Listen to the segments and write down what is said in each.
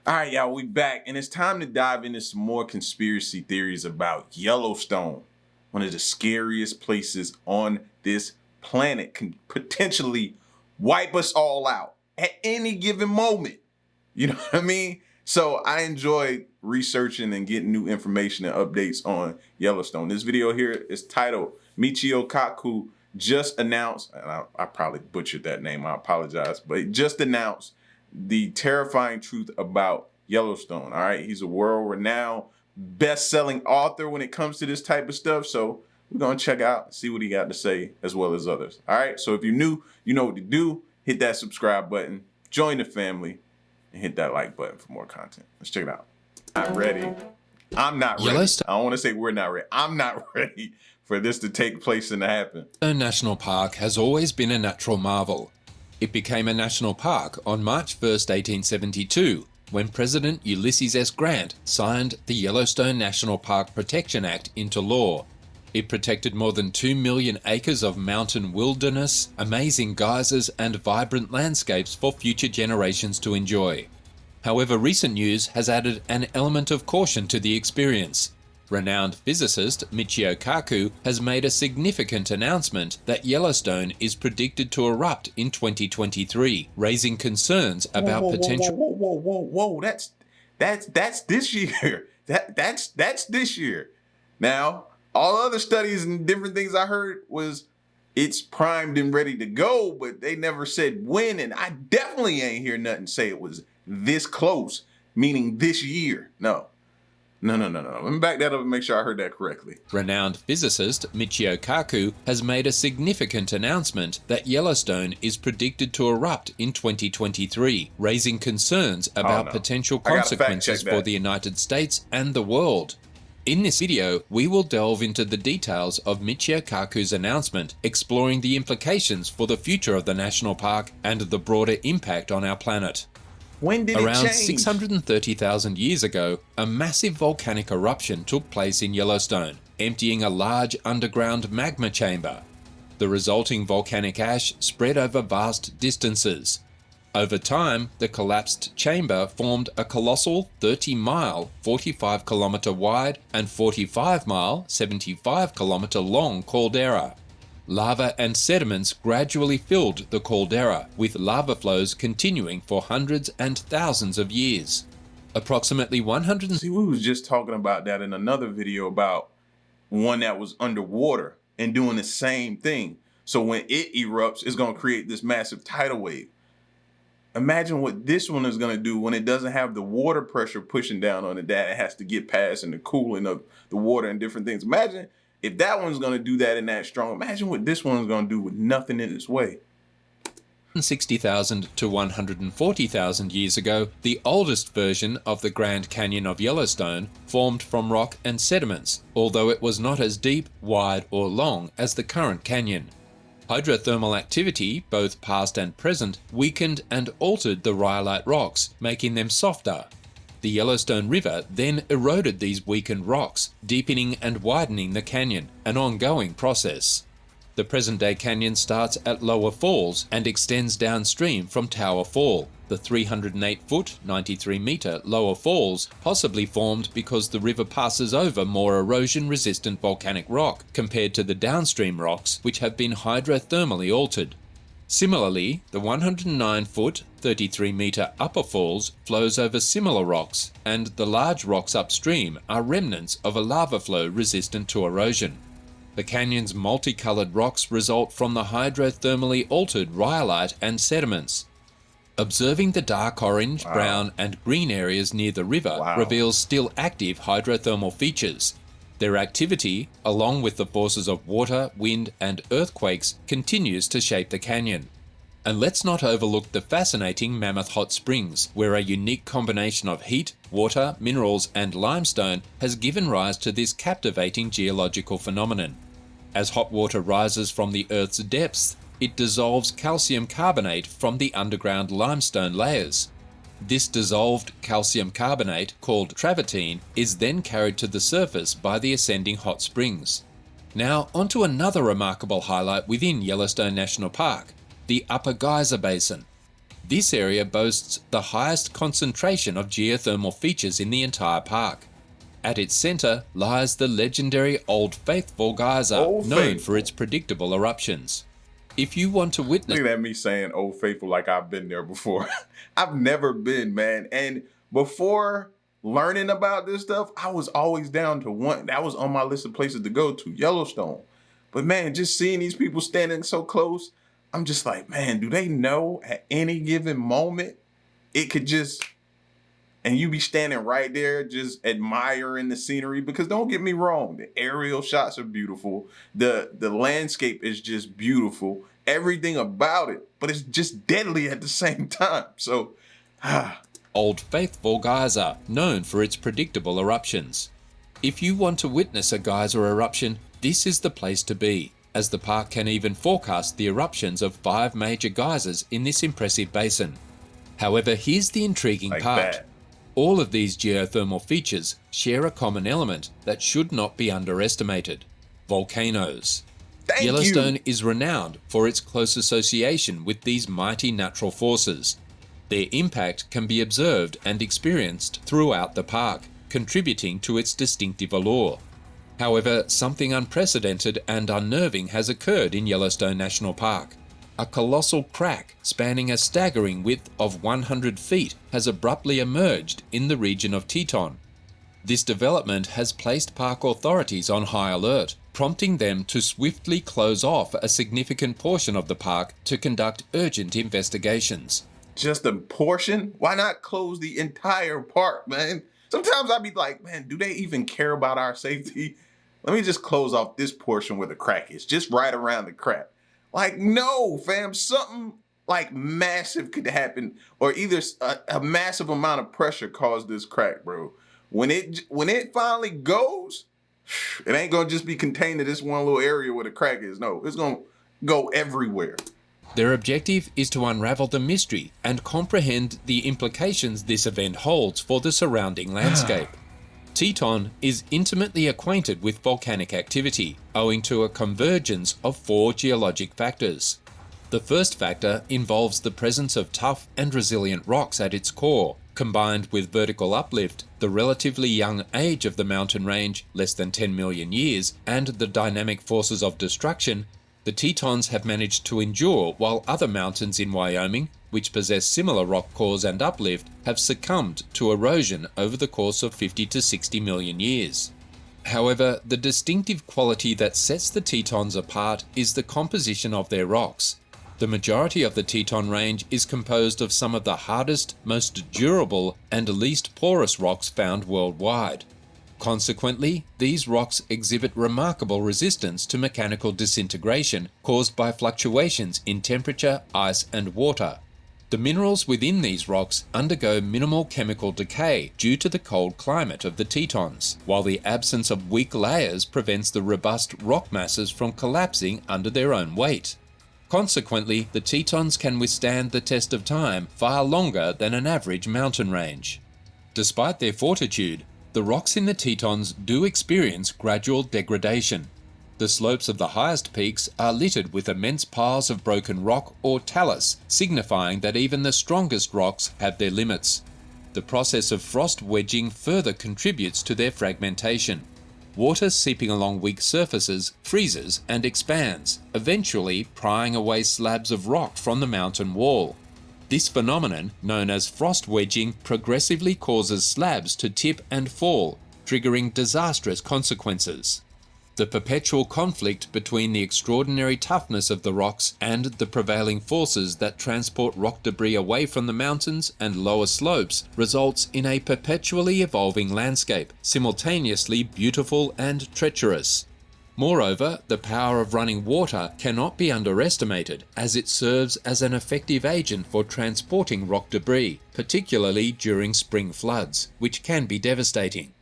All right, y'all, we back, and it's time to dive into some more conspiracy theories about Yellowstone, one of the scariest places on this planet, can potentially wipe us all out at any given moment. You know what I mean? So I enjoy researching and getting new information and updates on Yellowstone. This video here is titled Michio Kaku just announced, and I probably butchered that name, I apologize, but it just announced the terrifying truth about Yellowstone. All right, he's a world-renowned, best-selling author when it comes to this type of stuff. So we're gonna check out and see what he got to say, as well as others. All right, so if you're new, you know what to do. Hit that subscribe button, join the family, and hit that like button for more content. Let's check it out. Not ready. I'm not ready. Yellowstone. I don't want to say we're not ready. I'm not ready for this to take place and to happen. Yellowstone National Park has always been a natural marvel. It became a national park on March 1st, 1872, when President Ulysses S. Grant signed the Yellowstone National Park Protection Act into law. It protected more than 2 million acres of mountain wilderness, amazing geysers, and vibrant landscapes for future generations to enjoy. However, recent news has added an element of caution to the experience. Renowned physicist Michio Kaku has made a significant announcement that Yellowstone is predicted to erupt in 2023, raising concerns about potential. Whoa! That's this year. That's this year. Now, all other studies and different things I heard was it's primed and ready to go, but they never said when, and I definitely ain't hear nothing say it was this close, meaning this year. No. Let me back that up and make sure I heard that correctly. Renowned physicist Michio Kaku has made a significant announcement that Yellowstone is predicted to erupt in 2023, raising concerns about potential consequences for the United States and the world. In this video, we will delve into the details of Michio Kaku's announcement, exploring the implications for the future of the national park and the broader impact on our planet. When did it change? Around 630,000 years ago, a massive volcanic eruption took place in Yellowstone, emptying a large underground magma chamber. The resulting volcanic ash spread over vast distances. Over time, the collapsed chamber formed a colossal 30-mile, 45-kilometer wide and 45-mile, 75-kilometer long caldera. Lava and sediments gradually filled the caldera, with lava flows continuing for hundreds and thousands of years. Approximately 100. See, we was just talking about that in another video about one that was underwater and doing the same thing. So when it erupts, it's going to create this massive tidal wave. Imagine what this one is going to do when it doesn't have the water pressure pushing down on it that it has to get past and the cooling of the water and different things. Imagine if that one's going to do that and that strong, imagine what this one's going to do with nothing in its way. 60,000 to 140,000 years ago, the oldest version of the Grand Canyon of Yellowstone formed from rock and sediments, although it was not as deep, wide, or long as the current canyon. Hydrothermal activity, both past and present, weakened and altered the rhyolite rocks, making them softer. The Yellowstone River then eroded these weakened rocks, deepening and widening the canyon, an ongoing process. The present-day canyon starts at Lower Falls and extends downstream from Tower Fall. The 308-foot, 93-meter Lower Falls possibly formed because the river passes over more erosion-resistant volcanic rock compared to the downstream rocks, which have been hydrothermally altered. Similarly, the 109-foot, 33-meter Upper Falls flows over similar rocks, and the large rocks upstream are remnants of a lava flow resistant to erosion. The canyon's multicolored rocks result from the hydrothermally altered rhyolite and sediments. Observing the dark orange, brown, and green areas near the river reveals still active hydrothermal features. Their activity, along with the forces of water, wind, and earthquakes, continues to shape the canyon. And let's not overlook the fascinating Mammoth Hot Springs, where a unique combination of heat, water, minerals, and limestone has given rise to this captivating geological phenomenon. As hot water rises from the Earth's depths, it dissolves calcium carbonate from the underground limestone layers. This dissolved calcium carbonate, called travertine, is then carried to the surface by the ascending hot springs. Now, onto another remarkable highlight within Yellowstone National Park, the Upper Geyser Basin. This area boasts the highest concentration of geothermal features in the entire park. At its center lies the legendary Old Faithful geyser, Old known Faithful. for its predictable eruptions. If you want to witness... Look at me saying Old Faithful like I've been there before. I've never been, man. And before learning about this stuff, I was always down to one. That was on my list of places to go to, Yellowstone. But man, just seeing these people standing so close, I'm just like, man, do they know at any given moment it could just, and you be standing right there just admiring the scenery? Because don't get me wrong, the aerial shots are beautiful. The landscape is just beautiful. Everything about it, but it's just deadly at the same time. So, Old Faithful geyser, known for its predictable eruptions. If you want to witness a geyser eruption, this is the place to be, as the park can even forecast the eruptions of 5 major geysers in this impressive basin. However, here's the intriguing part. that. All of these geothermal features share a common element that should not be underestimated: volcanoes. Thank Yellowstone you. is renowned for its close association with these mighty natural forces. Their impact can be observed and experienced throughout the park, contributing to its distinctive allure. However, something unprecedented and unnerving has occurred in Yellowstone National Park. A colossal crack spanning a staggering width of 100 feet has abruptly emerged in the region of Teton. This development has placed park authorities on high alert, prompting them to swiftly close off a significant portion of the park to conduct urgent investigations. Just a portion? Why not close the entire park, man? Sometimes I'd be like, man, do they even care about our safety? Let me just close off this portion where the crack is, just right around the crack. Like, no, fam, something like massive could happen, or either a massive amount of pressure caused this crack, bro. When it finally goes, it ain't gonna just be contained to this one little area where the crack is. No, it's gonna go everywhere. Their objective is to unravel the mystery and comprehend the implications this event holds for the surrounding landscape. Teton is intimately acquainted with volcanic activity, owing to a convergence of 4 geologic factors. The first factor involves the presence of tough and resilient rocks at its core, combined with vertical uplift, the relatively young age of the mountain range, less than 10 million years, and the dynamic forces of destruction. The Tetons have managed to endure while other mountains in Wyoming, which possess similar rock cores and uplift, have succumbed to erosion over the course of 50 to 60 million years. However, the distinctive quality that sets the Tetons apart is the composition of their rocks. The majority of the Teton range is composed of some of the hardest, most durable, and least porous rocks found worldwide. Consequently, these rocks exhibit remarkable resistance to mechanical disintegration caused by fluctuations in temperature, ice, and water. The minerals within these rocks undergo minimal chemical decay due to the cold climate of the Tetons, while the absence of weak layers prevents the robust rock masses from collapsing under their own weight. Consequently, the Tetons can withstand the test of time far longer than an average mountain range. Despite their fortitude, the rocks in the Tetons do experience gradual degradation. The slopes of the highest peaks are littered with immense piles of broken rock or talus, signifying that even the strongest rocks have their limits. The process of frost wedging further contributes to their fragmentation. Water seeping along weak surfaces freezes and expands, eventually prying away slabs of rock from the mountain wall. This phenomenon, known as frost wedging, progressively causes slabs to tip and fall, triggering disastrous consequences. The perpetual conflict between the extraordinary toughness of the rocks and the prevailing forces that transport rock debris away from the mountains and lower slopes results in a perpetually evolving landscape, simultaneously beautiful and treacherous. Moreover, the power of running water cannot be underestimated, as it serves as an effective agent for transporting rock debris, particularly during spring floods, which can be devastating.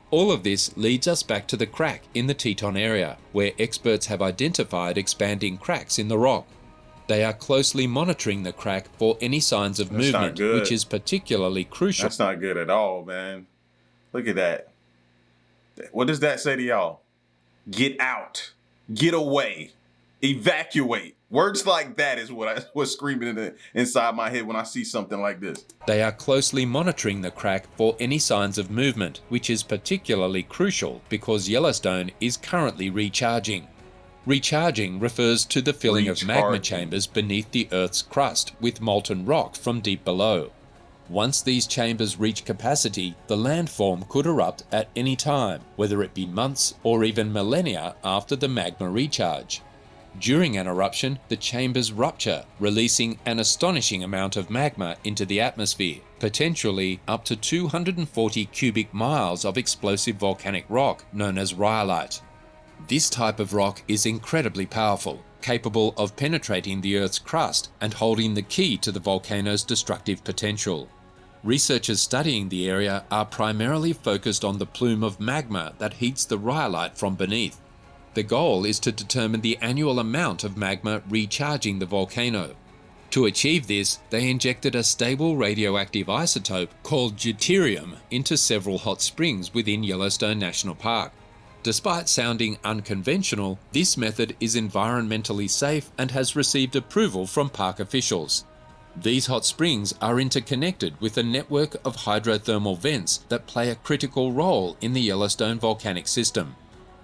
All of this leads us back to the crack in the Teton area, where experts have identified expanding cracks in the rock. They are closely monitoring the crack for any signs of movement, which is particularly crucial. That's not good at all, man. Look at that. What does that say to y'all? Get out. Get away. Evacuate. Words like that is what's screaming inside my head when I see something like this. They are closely monitoring the crack for any signs of movement, which is particularly crucial because Yellowstone is currently recharging. Recharging refers to the filling of magma chambers beneath the Earth's crust with molten rock from deep below. Once these chambers reach capacity, the landform could erupt at any time, whether it be months or even millennia after the magma recharge. During an eruption, the chambers rupture, releasing an astonishing amount of magma into the atmosphere, potentially up to 240 cubic miles of explosive volcanic rock known as rhyolite. This type of rock is incredibly powerful, capable of penetrating the Earth's crust and holding the key to the volcano's destructive potential. Researchers studying the area are primarily focused on the plume of magma that heats the rhyolite from beneath. The goal is to determine the annual amount of magma recharging the volcano. To achieve this, they injected a stable radioactive isotope called deuterium into several hot springs within Yellowstone National Park. Despite sounding unconventional, this method is environmentally safe and has received approval from park officials. These hot springs are interconnected with a network of hydrothermal vents that play a critical role in the Yellowstone volcanic system.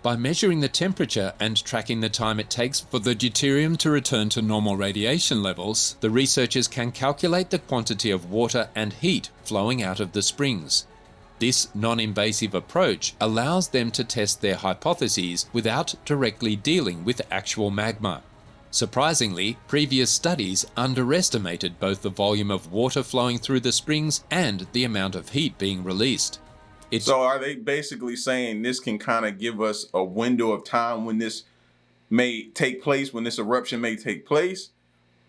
By measuring the temperature and tracking the time it takes for the deuterium to return to normal radiation levels, the researchers can calculate the quantity of water and heat flowing out of the springs. This non-invasive approach allows them to test their hypotheses without directly dealing with actual magma. Surprisingly, previous studies underestimated both the volume of water flowing through the springs and the amount of heat being released. So are they basically saying this can kind of give us a window of time when this may take place, when this eruption may take place?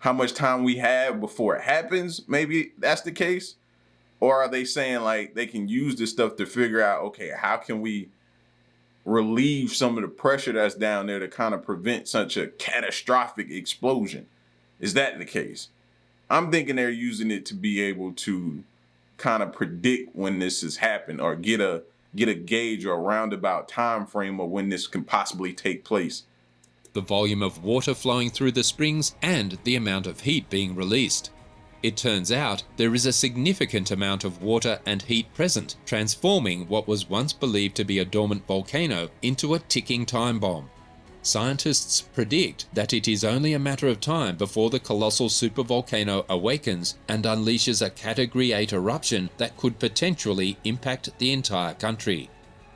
How much time we have before it happens? Maybe that's the case? Or are they saying like they can use this stuff to figure out, okay, how can we relieve some of the pressure that's down there to kind of prevent such a catastrophic explosion? Is that the case? I'm thinking they're using it to be able to kind of predict when this has happened or get a gauge or a roundabout time frame of when this can possibly take place. The volume of water flowing through the springs and the amount of heat being released. It turns out there is a significant amount of water and heat present, transforming what was once believed to be a dormant volcano into a ticking time bomb. Scientists predict that it is only a matter of time before the colossal supervolcano awakens and unleashes a Category 8 eruption that could potentially impact the entire country.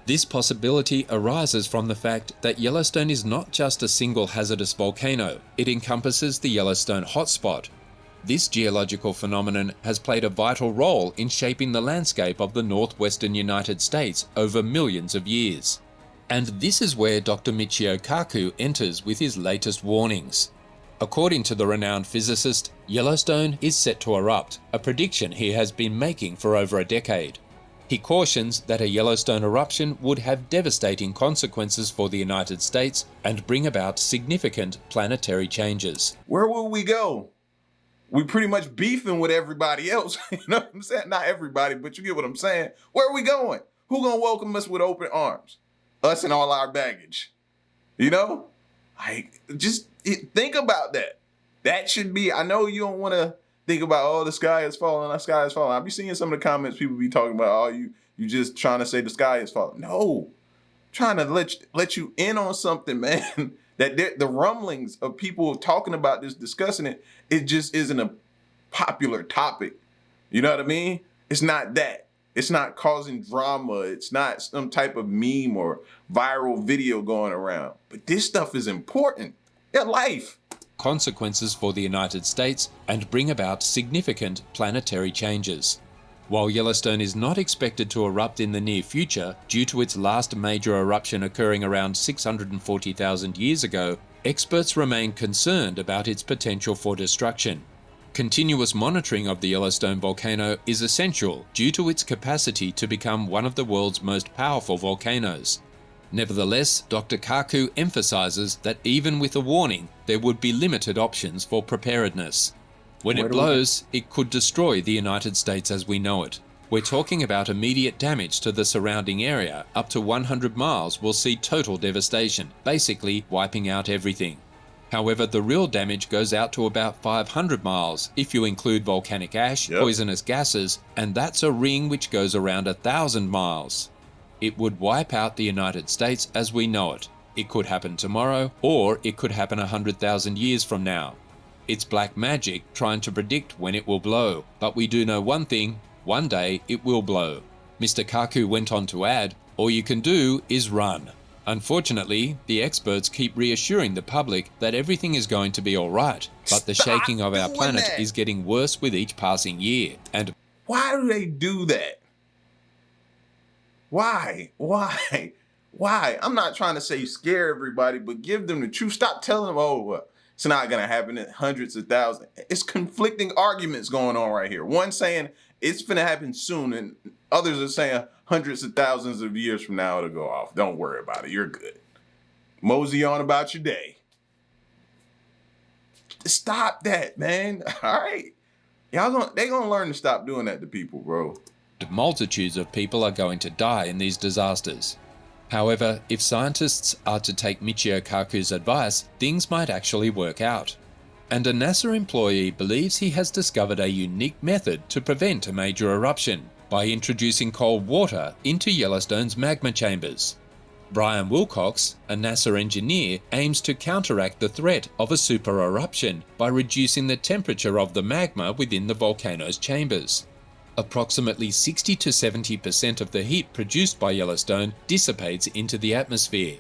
This possibility arises from the fact that Yellowstone is not just a single hazardous volcano, it encompasses the Yellowstone hotspot. This geological phenomenon has played a vital role in shaping the landscape of the northwestern United States over millions of years. And this is where Dr. Michio Kaku enters with his latest warnings. According to the renowned physicist, Yellowstone is set to erupt, a prediction he has been making for over a decade. He cautions that a Yellowstone eruption would have devastating consequences for the United States and bring about significant planetary changes. Where will we go? We pretty much beefing with everybody else. You know what I'm saying? Not everybody, but you get what I'm saying. Where are we going? Who gonna welcome us with open arms? Us and all our baggage. You know? Like, just think about that. That should be, I know you don't want to think about, oh, the sky is falling, the sky is falling. I'll be seeing some of the comments people be talking about, oh, you just trying to say the sky is falling. No. I'm trying to let you in on something, man. That the rumblings of people talking about this, discussing it, it just isn't a popular topic. You know what I mean? It's not that. It's not causing drama. It's not some type of meme or viral video going around. But this stuff is important. Your life. Consequences for the United States and bring about significant planetary changes. While Yellowstone is not expected to erupt in the near future due to its last major eruption occurring around 640,000 years ago, experts remain concerned about its potential for destruction. Continuous monitoring of the Yellowstone volcano is essential due to its capacity to become one of the world's most powerful volcanoes. Nevertheless, Dr. Kaku emphasizes that even with a warning, there would be limited options for preparedness. When it blows, it could destroy the United States as we know it. We're talking about immediate damage to the surrounding area. Up to 100 miles will see total devastation, basically wiping out everything. However, the real damage goes out to about 500 miles if you include volcanic ash, Yep. poisonous gases, and that's a ring which goes around 1,000 miles. It would wipe out the United States as we know it. It could happen tomorrow, or it could happen 100,000 years from now. It's black magic trying to predict when it will blow, but we do know one thing: one day it will blow. Mr. Kaku went on to add, "All you can do is run." Unfortunately, the experts keep reassuring the public that everything is going to be all right, but the shaking of our planet is getting worse with each passing year. And why do they do that? Why? I'm not trying to say scare everybody, but give them the truth. Stop telling them, oh, well, it's not going to happen in hundreds of thousands. It's conflicting arguments going on right here. One saying it's going to happen soon, and others are saying hundreds of thousands of years from now it'll go off. Don't worry about it. You're good. Mosey on about your day. Stop that, man. All right. They gonna learn to stop doing that to people, bro. multitudes of people are going to die in these disasters. However, if scientists are to take Michio Kaku's advice, things might actually work out. And a NASA employee believes he has discovered a unique method to prevent a major eruption by introducing cold water into Yellowstone's magma chambers. Brian Wilcox, a NASA engineer, aims to counteract the threat of a super eruption by reducing the temperature of the magma within the volcano's chambers. Approximately 60 to 70% of the heat produced by Yellowstone dissipates into the atmosphere,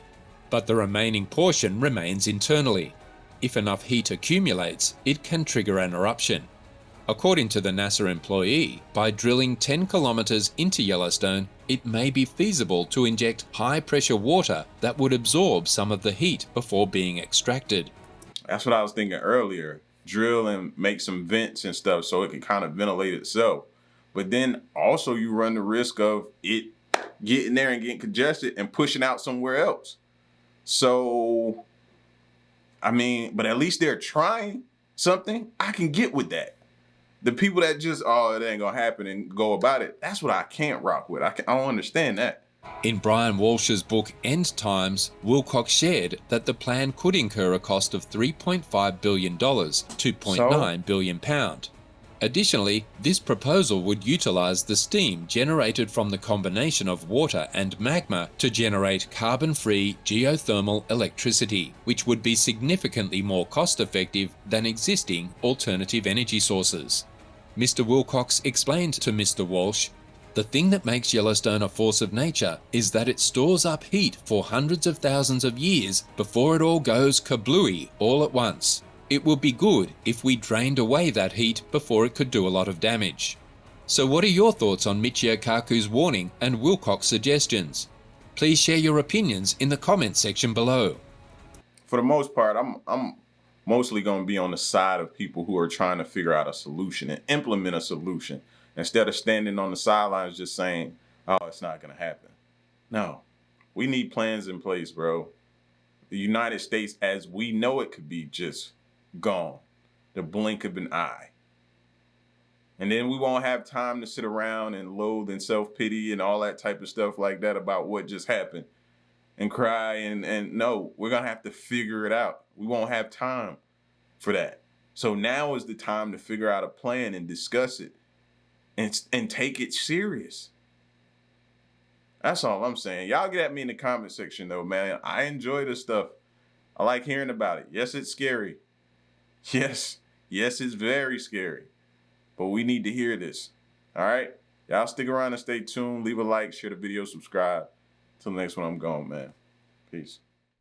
but the remaining portion remains internally. If enough heat accumulates, it can trigger an eruption. According to the NASA employee, by drilling 10 kilometers into Yellowstone, it may be feasible to inject high-pressure water that would absorb some of the heat before being extracted. That's what I was thinking earlier. Drill and make some vents and stuff so it can kind of ventilate itself. But then also you run the risk of it getting there and getting congested and pushing out somewhere else. So, I mean, but at least they're trying something. I can get with that. The people that just, oh, it ain't gonna happen and go about it, that's what I can't rock with. I don't understand that. In Brian Walsh's book End Times, Wilcox shared that the plan could incur a cost of $3.5 billion, £2.9 billion. Additionally, this proposal would utilize the steam generated from the combination of water and magma to generate carbon-free geothermal electricity, which would be significantly more cost-effective than existing alternative energy sources. Mr. Wilcox explained to Mr. Walsh, "The thing that makes Yellowstone a force of nature is that it stores up heat for hundreds of thousands of years before it all goes kablooey all at once. It would be good if we drained away that heat before it could do a lot of damage." So what are your thoughts on Michio Kaku's warning and Wilcox suggestions? Please share your opinions in the comments section below. For the most part, I'm mostly going to be on the side of people who are trying to figure out a solution and implement a solution instead of standing on the sidelines just saying, oh, it's not going to happen. No, we need plans in place, bro. The United States, as we know it, could be just gone, the blink of an eye. And then we won't have time to sit around and loathe and self-pity and all that type of stuff like that about what just happened and cry and no, we're going to have to figure it out. We won't have time for that. So now is the time to figure out a plan and discuss it and take it serious. That's all I'm saying. Y'all get at me in the comment section though, man. I enjoy this stuff. I like hearing about it. Yes, it's scary. Yes, it's very scary. But we need to hear this. All right? Y'all stick around and stay tuned. Leave a like, share the video, subscribe. Till the next one, I'm gone, man. Peace.